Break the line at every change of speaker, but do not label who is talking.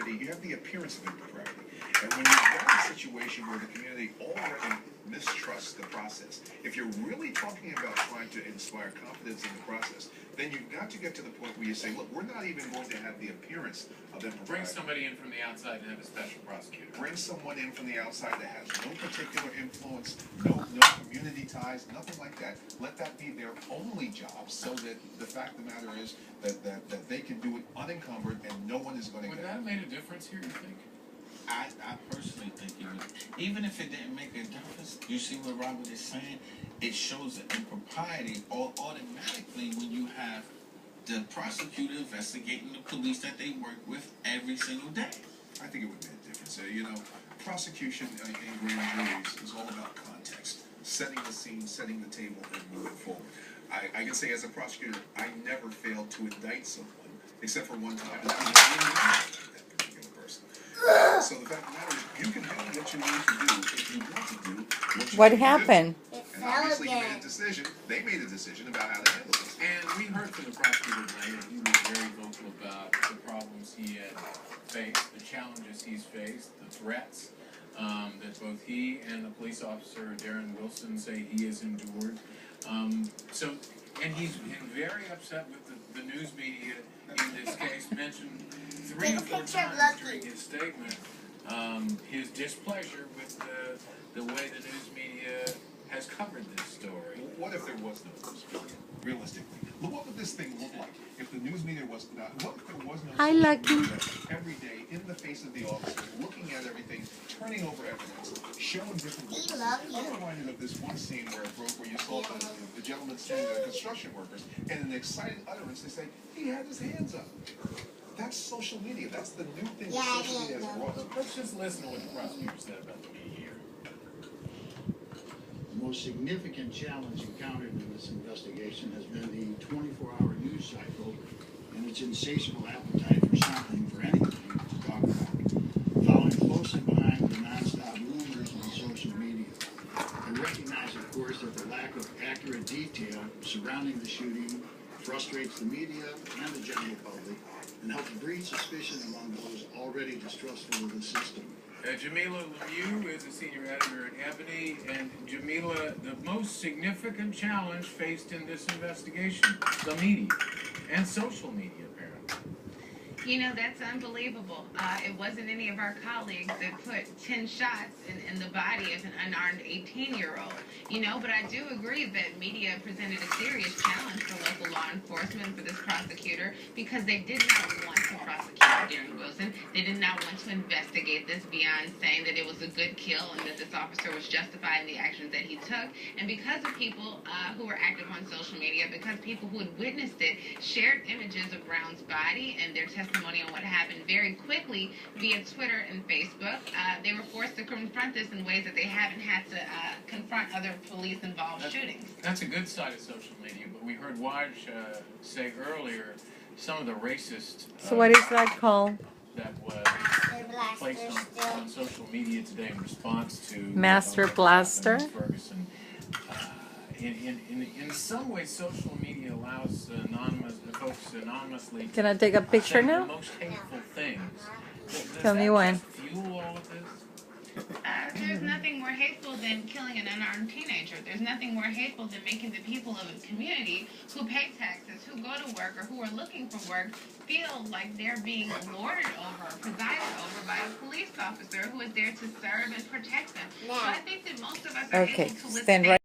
impropriety, you have the appearance of impropriety. And when you've got a situation where the community already mistrusts the process, if you're really talking about trying to inspire confidence in the process, then you've got to get to the point where you say, look, we're not even going to have the appearance of impropriety.
Bring somebody in from the outside and have a special prosecutor.
Bring someone in from the outside that has no particular influence, no community ties, nothing like that. Let that be their only job, so that the fact of the matter is that they can do it unencumbered and no one is going to
Would
get
that have made a difference here, you think?
I personally think it would. Even if it didn't make a difference, you see what Robert is saying? It shows the impropriety automatically when you have the prosecutor investigating the police that they work with every single day.
I think it would make a difference. Prosecution in grand juries is all about context, setting the scene, setting the table, and moving forward. I can say as a prosecutor, I never failed to indict someone, except for one time, and that was that particular person. So the fact of the matter is, you can do what you need to do if you want to do
What happened?
And obviously he made a decision. They made a decision about how to handle this.
And we heard from the prosecutor tonight that he was very vocal about the problems he had faced, the challenges he's faced, the threats that both he and the police officer, Darren Wilson, say he has endured. And he's been very upset with the news media in this case, mentioned 3 or 4 times during his statement his displeasure with the way the news media has covered this story.
What if there was no news media, realistically? What would this thing look like if the news media was not? What if there was no
Hi,
social
Lucky.
media every day in the face of the officer, looking at everything, turning over evidence, showing different witnesses? I'm reminded of this one scene where it broke, where you saw the gentleman standing there, construction workers, and in an excited utterance, they say, he had his hands up. That's social media. That's the new thing that social media has brought.
Let's just listen to what the prosecutor said about the media here.
The most significant challenge encountered in this investigation has been the 24-hour news cycle and its insatiable appetite for something, for anything to talk about, following closely behind the nonstop rumors on social media. I recognize, of course, that the lack of accurate detail surrounding the shooting frustrates the media and the general public and helps breed suspicion among those already distrustful of the system.
Jamila Lemieux is a senior editor at Ebony, and Jamila, the most significant challenge faced in this investigation, the media, and social media, apparently.
You know, that's unbelievable. It wasn't any of our colleagues that put 10 shots in the body of an unarmed 18-year-old. You know, but I do agree that media presented a serious challenge for local law enforcement, for this prosecutor, because they did not want to prosecute Darren Wilson. They did not want to investigate this beyond saying that it was a good kill and that this officer was justified in the actions that he took. And because of people who were active on social media, because people who had witnessed it shared images of Brown's body and their testimony on what happened very quickly via Twitter and Facebook, they were forced to confront this in ways that they haven't had to confront other police-involved shootings.
That's a good side of social media, but we heard Waj say earlier some of the racist...
So what is that called?
That was placed on social media today in response to...
Master Blaster?
Ferguson. In some ways, social media allows folks anonymously...
Can I take a picture
say
now?
the most hateful things.
Tell me when.
Does that just fuel all of this?
There's nothing more hateful than killing an unarmed teenager. There's nothing more hateful than making the people of a community who pay taxes, who go to work, or who are looking for work feel like they're being lorded over, presided over by a police officer who is there to serve and protect them. So I think that most of us are able to
Stand right